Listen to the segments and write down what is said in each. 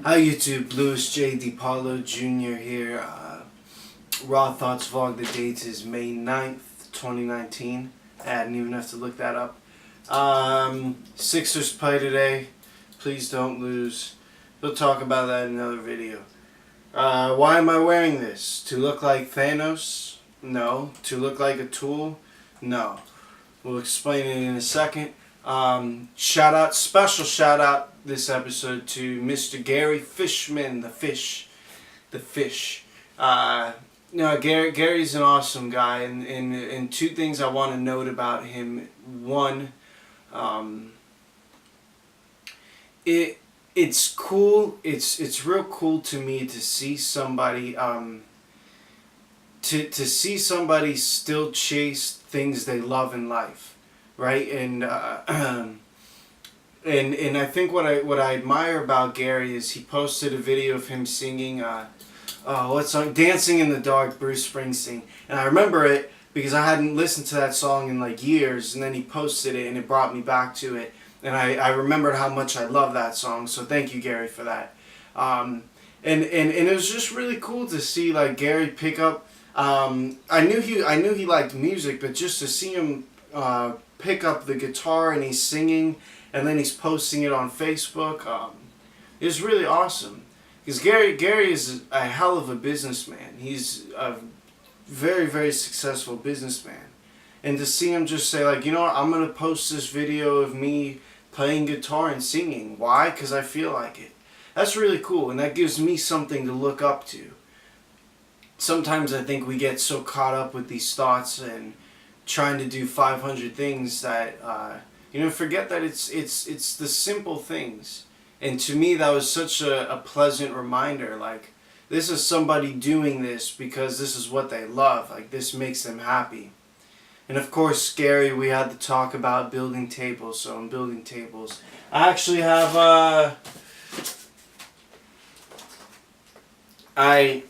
Hi YouTube, Louis J. DiPaolo Jr. here. Raw Thoughts Vlog. The date is May 9th, 2019. I didn't even have to look that up. Sixers play today. Please don't lose. We'll talk about that in another video. Why am I wearing this? To look like Thanos? No. To look like a tool? No. We'll explain it in a second. Shout out, special shout out this episode to Mr. Gary Fishman, the fish. Gary's an awesome guy, and two things I want to note about him. One, it's cool. It's real cool to me to see somebody to see somebody still chase things they love in life. Right, and I think what I admire about Gary is he posted a video of him singing what song? Dancing in the Dark, Bruce Springsteen, and I remember it because I hadn't listened to that song in like years, and then he posted it and it brought me back to it, and I remembered how much I love that song. So thank you, Gary, for that. And it was just really cool to see like Gary pick up. I knew he liked music, but just to see him pick up the guitar and he's singing and then he's posting it on Facebook. It's really awesome because Gary is a hell of a businessman. He's a very, very successful businessman, and to see him just say like, you know what, I'm gonna post this video of me playing guitar and singing. Why? Because I feel like it. That's really cool, and that gives me something to look up to. Sometimes I think we get so caught up with these thoughts and trying to do 500 things that forget that it's the simple things. And to me that was such a pleasant reminder, like this is somebody doing this because this is what they love, like this makes them happy. And of course, Gary, we had to talk about building tables, so I'm building tables. I actually have I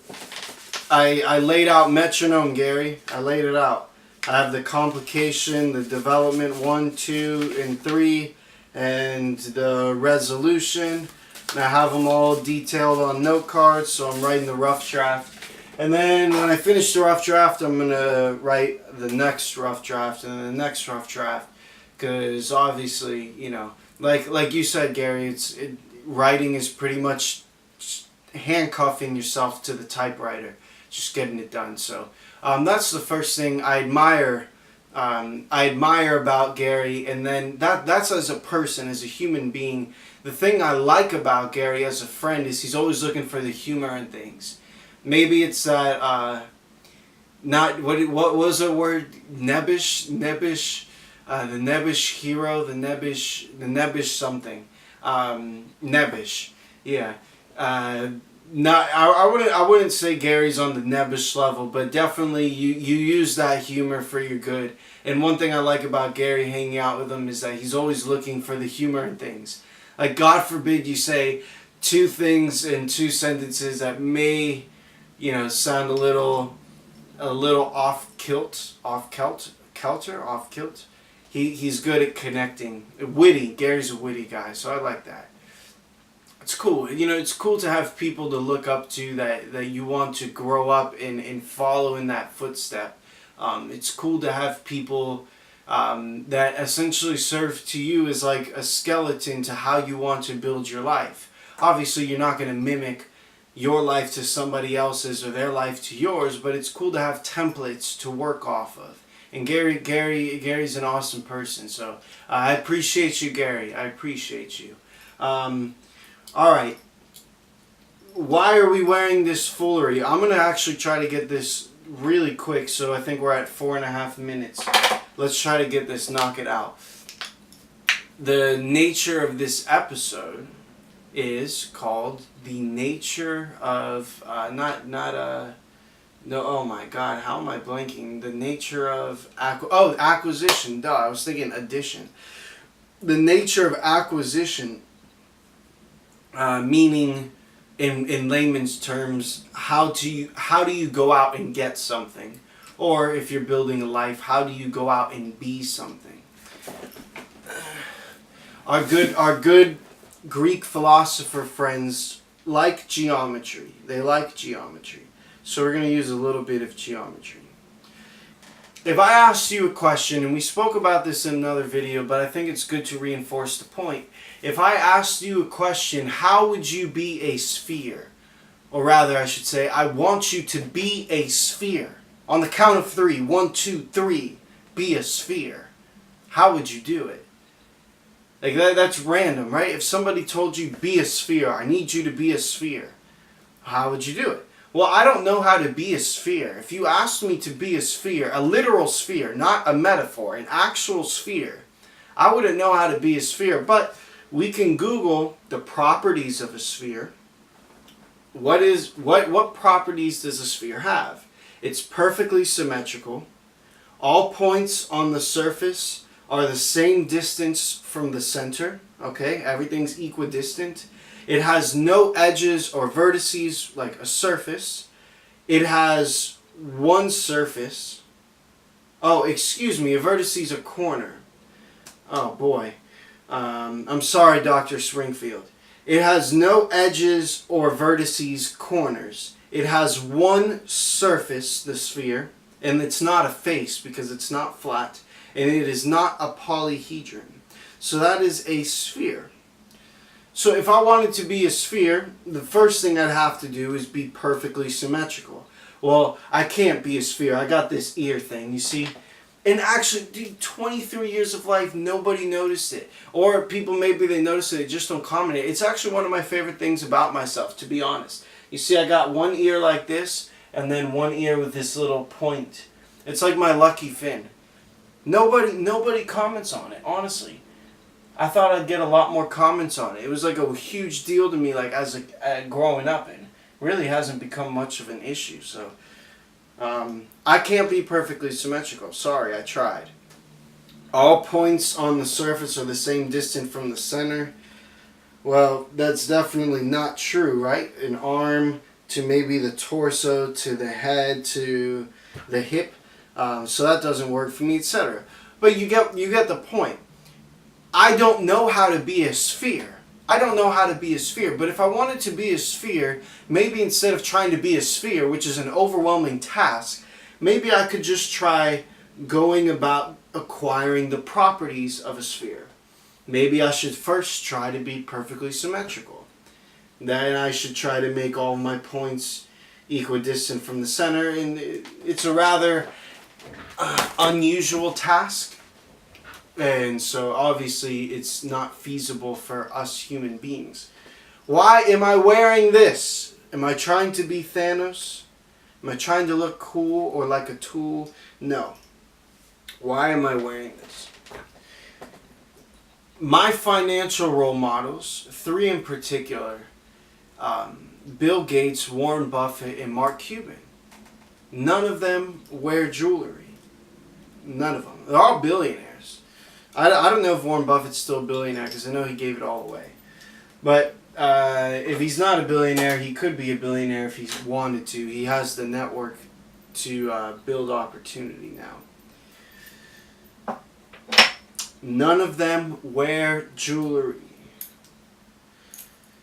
laid out metronome, Gary. I laid it out. I have the complication, the development 1, 2, and 3, and the resolution. And I have them all detailed on note cards, so I'm writing the rough draft. And then when I finish the rough draft, I'm going to write the next rough draft and then the next rough draft. Because obviously, like you said, Gary, writing is pretty much handcuffing yourself to the typewriter, just getting it done. So that's the first thing I admire about Gary, and then that's as a person, as a human being. The thing I like about Gary as a friend is he's always looking for the humor in things. Maybe it's that what was the word, nebbish, the nebbish hero, the nebbish something, nebbish, yeah. I wouldn't say Gary's on the nebbish level, but definitely you use that humor for your good. And one thing I like about Gary hanging out with him is that he's always looking for the humor in things. Like, God forbid you say two things in two sentences that may, sound a little off kilter. He's good at connecting. Witty. Gary's a witty guy, so I like that. It's cool. It's cool to have people to look up to that you want to grow up and follow in that footstep. It's cool to have people that essentially serve to you as like a skeleton to how you want to build your life. Obviously, you're not going to mimic your life to somebody else's or their life to yours, but it's cool to have templates to work off of. And Gary's an awesome person, so I appreciate you, Gary. I appreciate you. Alright, why are we wearing this foolery? I'm going to actually try to get this really quick, so I think we're at 4.5 minutes. Let's try to get this, knock it out. The nature of this episode is called The Nature of, no, oh my god, how am I blanking? The Nature of, acquisition, duh, I was thinking addition. The nature of acquisition. Meaning, in layman's terms, how do you go out and get something, or if you're building a life, how do you go out and be something? Our good Greek philosopher friends like geometry. They like geometry. So we're going to use a little bit of geometry. If I asked you a question, and we spoke about this in another video, but I think it's good to reinforce the point. If I asked you a question, how would you be a sphere? Or rather, I should say, I want you to be a sphere. On the count of 3, 1, 2, 3, be a sphere. How would you do it? Like that's random, right? If somebody told you, be a sphere, I need you to be a sphere, how would you do it? Well, I don't know how to be a sphere. If you asked me to be a sphere, a literal sphere, not a metaphor, an actual sphere, I wouldn't know how to be a sphere. But we can Google the properties of a sphere. What properties does a sphere have? It's perfectly symmetrical. All points on the surface are the same distance from the center. Okay, everything's equidistant. It has no edges or vertices like a surface. It has one surface. Oh, excuse me, a vertice is a corner. Oh boy. I'm sorry, Dr. Springfield. It has no edges or vertices, corners. It has one surface, the sphere, and it's not a face because it's not flat, and it is not a polyhedron. So that is a sphere. So if I wanted to be a sphere, the first thing I'd have to do is be perfectly symmetrical. Well, I can't be a sphere. I got this ear thing, you see? And actually, dude, 23 years of life, nobody noticed it. Or people, maybe they noticed it, they just don't comment it. It's actually one of my favorite things about myself, to be honest. You see, I got one ear like this, and then one ear with this little point. It's like my lucky fin. Nobody comments on it, honestly. I thought I'd get a lot more comments on it. It was like a huge deal to me, like as growing up, and really hasn't become much of an issue. So I can't be perfectly symmetrical. Sorry, I tried. All points on the surface are the same distance from the center. Well, that's definitely not true, right? An arm to maybe the torso, to the head, to the hip. So that doesn't work for me, etc. But you get the point. I don't know how to be a sphere. I don't know how to be a sphere. But if I wanted to be a sphere, maybe instead of trying to be a sphere, which is an overwhelming task, maybe I could just try going about acquiring the properties of a sphere. Maybe I should first try to be perfectly symmetrical. Then I should try to make all my points equidistant from the center. And it's a rather unusual task. And so obviously it's not feasible for us human beings. Why am I wearing this? Am I trying to be Thanos? Am I trying to look cool or like a tool? No. Why am I wearing this? My financial role models, 3 in particular, Bill Gates, Warren Buffett, and Mark Cuban. None of them wear jewelry. None of them. They're all billionaires. I don't know if Warren Buffett's still a billionaire because I know he gave it all away. But if he's not a billionaire, he could be a billionaire if he wanted to. He has the network to build opportunity now. None of them wear jewelry.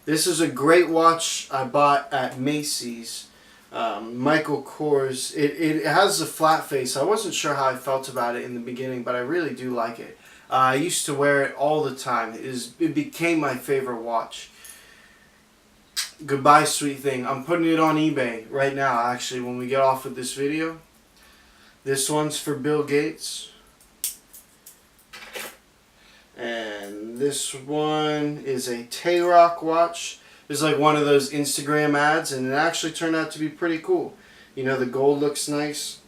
This is a great watch I bought at Macy's. Michael Kors. It has a flat face. I wasn't sure how I felt about it in the beginning, but I really do like it. I used to wear it all the time. It became my favorite watch. Goodbye, sweet thing. I'm putting it on eBay right now, actually, when we get off with this video. This one's for Bill Gates. And this one is a Tay-Rock watch. It's like one of those Instagram ads, and it actually turned out to be pretty cool. You know, the gold looks nice.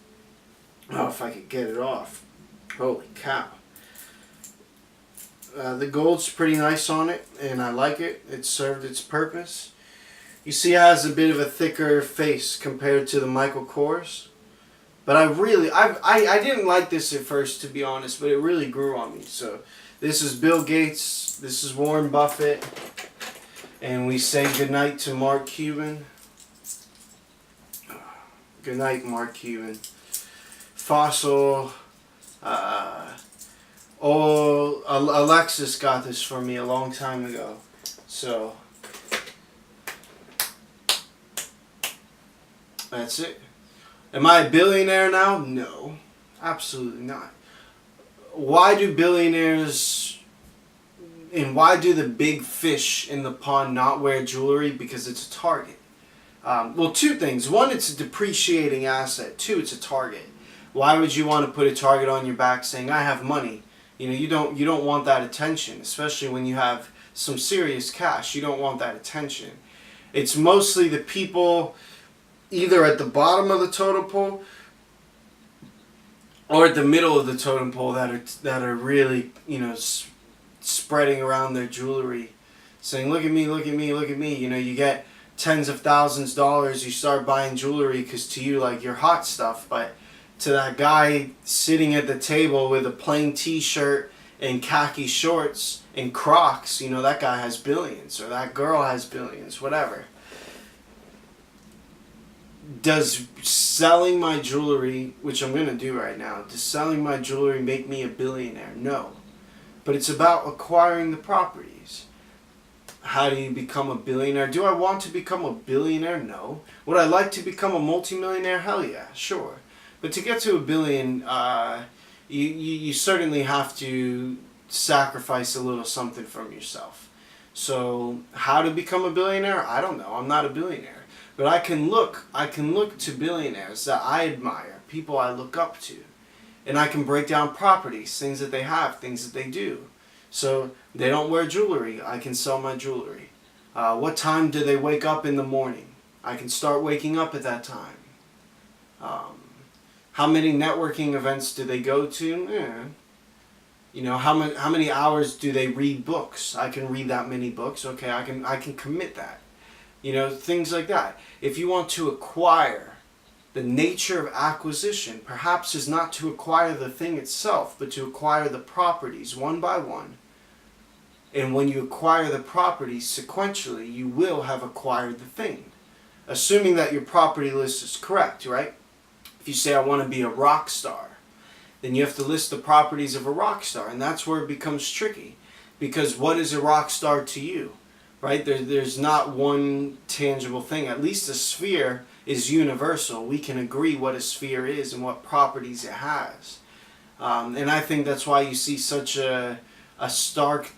Oh, if I could get it off. Holy cow. The gold's pretty nice on it, and I like it. It served its purpose. You see it has a bit of a thicker face compared to the Michael Kors. But I didn't like this at first, to be honest, but it really grew on me. So this is Bill Gates, this is Warren Buffett, and we say goodnight to Mark Cuban. Good night, Mark Cuban. Fossil. Alexis got this for me a long time ago. So That's it. Am I a billionaire now? No, absolutely not. Why do billionaires and why do the big fish in the pond not wear jewelry? Because it's a target. Well, two things. One, it's a depreciating asset. Two, it's a target. Why would you want to put a target on your back saying, I have money? You know, you don't want that attention, especially when you have some serious cash. You don't want that attention. It's mostly the people either at the bottom of the totem pole or at the middle of the totem pole that are really, you know, spreading around their jewelry, saying, look at me, look at me, look at me. You know, you get tens of thousands of dollars, you start buying jewelry because to you, like, you're hot stuff. But to that guy sitting at the table with a plain t-shirt and khaki shorts and Crocs, you know, that guy has billions, or that girl has billions, whatever. Does selling my jewelry, which I'm going to do right now, does selling my jewelry make me a billionaire? No. But it's about acquiring the properties. How do you become a billionaire? Do I want to become a billionaire? No. Would I like to become a multimillionaire? Hell yeah, sure. But to get to a billion, you certainly have to sacrifice a little something from yourself. So how to become a billionaire? I don't know. I'm not a billionaire. But I can look to billionaires that I admire, people I look up to. And I can break down properties, things that they have, things that they do. So they don't wear jewelry. I can sell my jewelry. What time do they wake up in the morning? I can start waking up at that time. How many networking events do they go to? Yeah. You know, how many hours do they read books? I can read that many books. Okay, I can commit that. You know, things like that. If you want to acquire, the nature of acquisition perhaps is not to acquire the thing itself, but to acquire the properties one by one. And when you acquire the properties sequentially, you will have acquired the thing. Assuming that your property list is correct, right? If you say, I want to be a rock star, then you have to list the properties of a rock star. And that's where it becomes tricky. Because what is a rock star to you? Right? There's not one tangible thing. At least a sphere is universal. We can agree what a sphere is and what properties it has. And I think that's why you see such a stark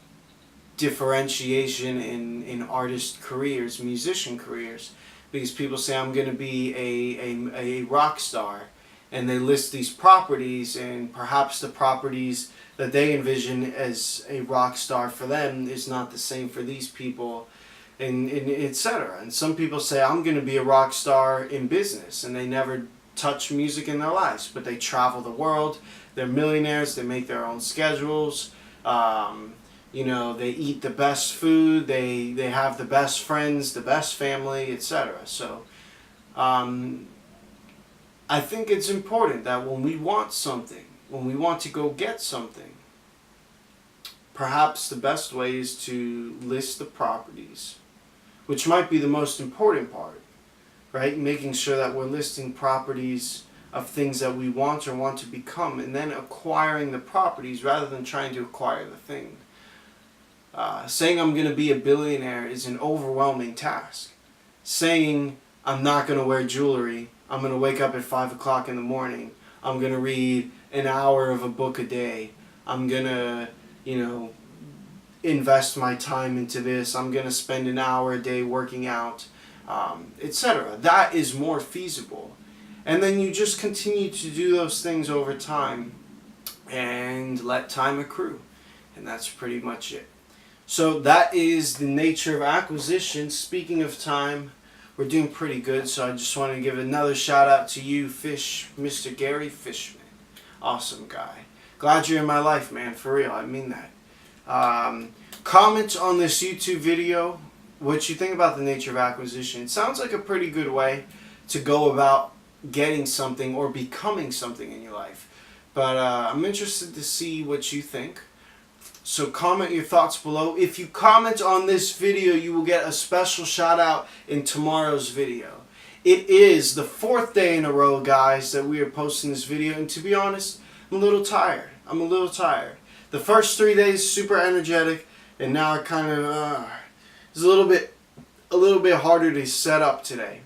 differentiation in artist careers, musician careers. Because people say, I'm going to be a rock star. And they list these properties, and perhaps the properties that they envision as a rock star for them is not the same for these people, and etc. And some people say, I'm going to be a rock star in business, and they never touch music in their lives, but they travel the world, they're millionaires, they make their own schedules, you know, they eat the best food, they have the best friends, the best family, etc. So, I think it's important that when we want something, when we want to go get something, perhaps the best way is to list the properties, which might be the most important part, right? Making sure that we're listing properties of things that we want or want to become, and then acquiring the properties rather than trying to acquire the thing. Saying I'm going to be a billionaire is an overwhelming task. Saying I'm not going to wear jewelry, I'm going to wake up at 5 o'clock in the morning, I'm going to read an hour of a book a day, I'm going to, you know, invest my time into this, I'm going to spend an hour a day working out, etc. That is more feasible. And then you just continue to do those things over time and let time accrue. And that's pretty much it. So that is the nature of acquisition. Speaking of time, we're doing pretty good, so I just want to give another shout out to you, Mr. Gary Fishman. Awesome guy. Glad you're in my life, man, for real, I mean that. Comment on this YouTube video what you think about the nature of acquisition. It sounds like a pretty good way to go about getting something or becoming something in your life. But I'm interested to see what you think. So comment your thoughts below. If you comment on this video, you will get a special shout out in tomorrow's video. It is the 4th day in a row, guys, that we are posting this video. And to be honest, I'm a little tired. The first 3 days, super energetic. And now it kind of it's a little bit harder to set up today.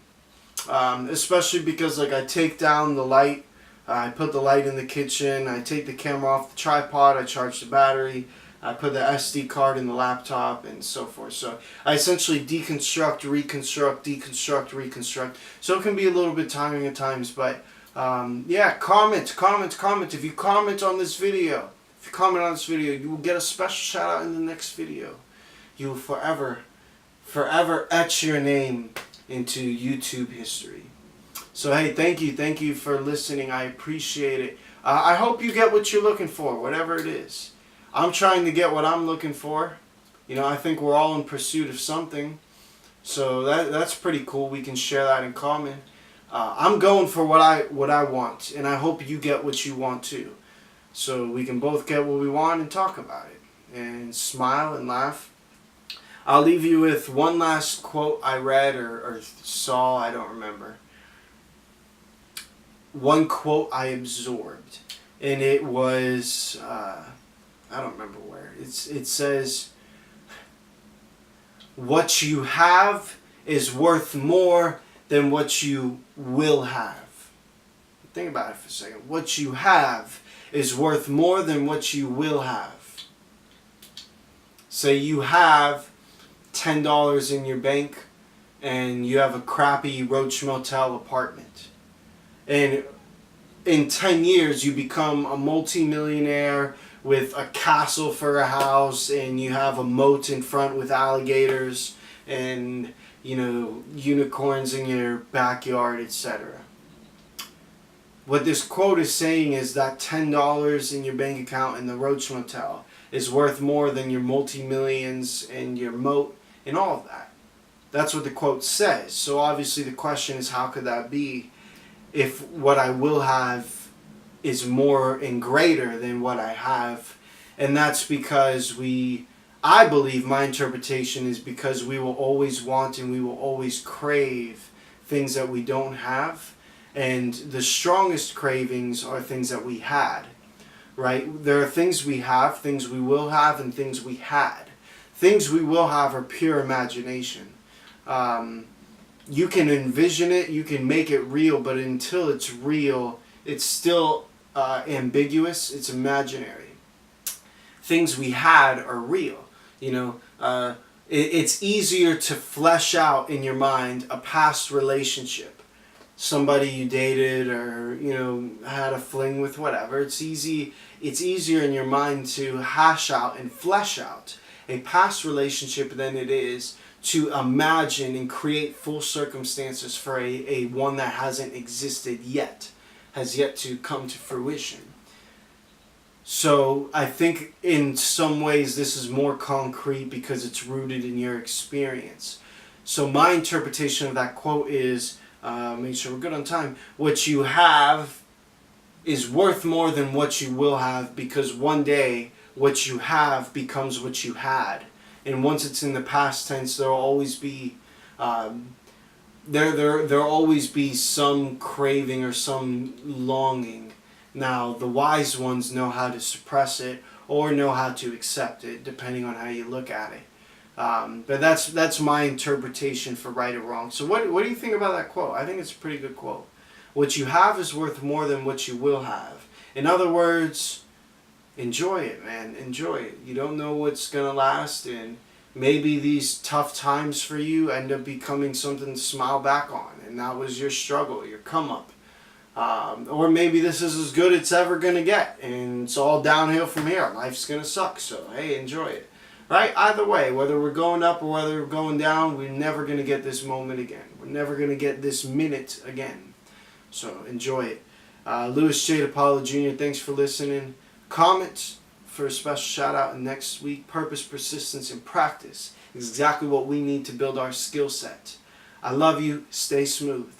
Especially because like I take down the light, I put the light in the kitchen, I take the camera off the tripod, I charge the battery, I put the SD card in the laptop, and so forth. So I essentially deconstruct, reconstruct, deconstruct, reconstruct. So it can be a little bit tiring at times, but yeah, comment. If you comment on this video, you will get a special shout out in the next video. You will forever etch your name into YouTube history. So hey, thank you for listening. I appreciate it. I hope you get what you're looking for, whatever it is. I'm trying to get what I'm looking for. You know, I think we're all in pursuit of something. So that's pretty cool. We can share that in common. I'm going for what I want, and I hope you get what you want too. So we can both get what we want and talk about it and smile and laugh. I'll leave you with one last quote I read or saw, I don't remember. One quote I absorbed, and it was, I don't remember where. It says, what you have is worth more than what you will have. Think about it for a second. What you have is worth more than what you will have. Say you have $10 in your bank and you have a crappy Roach Motel apartment. And in 10 years you become a multi-millionaire with a castle for a house, and you have a moat in front with alligators and, you know, unicorns in your backyard, etc. What this quote is saying is that $10 in your bank account in the Roach Motel is worth more than your multi-millions and your moat and all of that. That's what the quote says. So obviously the question is, how could that be if what I will have is more and greater than what I have? And that's because I believe, my interpretation is because we will always want and we will always crave things that we don't have. And the strongest cravings are things that we had, right? There are things we have, things we will have, and things we had. Things we will have are pure imagination. You can envision it, you can make it real, but until it's real, it's still ambiguous, it's imaginary. Things we had are real. You know, it's easier to flesh out in your mind a past relationship. Somebody you dated or, you know, had a fling with, whatever. It's easier in your mind to hash out and flesh out a past relationship than it is to imagine and create full circumstances for a one that hasn't existed yet, has yet to come to fruition. So I think in some ways this is more concrete because it's rooted in your experience. So my interpretation of that quote is, make sure we're good on time, what you have is worth more than what you will have, because one day what you have becomes what you had. And once it's in the past tense, there'll always be there'll always be some craving or some longing. Now, the wise ones know how to suppress it or know how to accept it, depending on how you look at it. But that's my interpretation for right or wrong. So what do you think about that quote? I think it's a pretty good quote. What you have is worth more than what you will have. In other words, enjoy it, man. Enjoy it. You don't know what's going to last, and maybe these tough times for you end up becoming something to smile back on, and that was your struggle, your come up. Or maybe this is as good it's ever going to get, and it's all downhill from here. Life's going to suck, so hey, enjoy it. Right? Either way, whether we're going up or whether we're going down, we're never going to get this moment again. We're never going to get this minute again. So enjoy it. Louis J. DiPaolo Jr., thanks for listening. Comment for a special shout out next week. Purpose, persistence, and practice is exactly what we need to build our skill set. I love you. Stay smooth.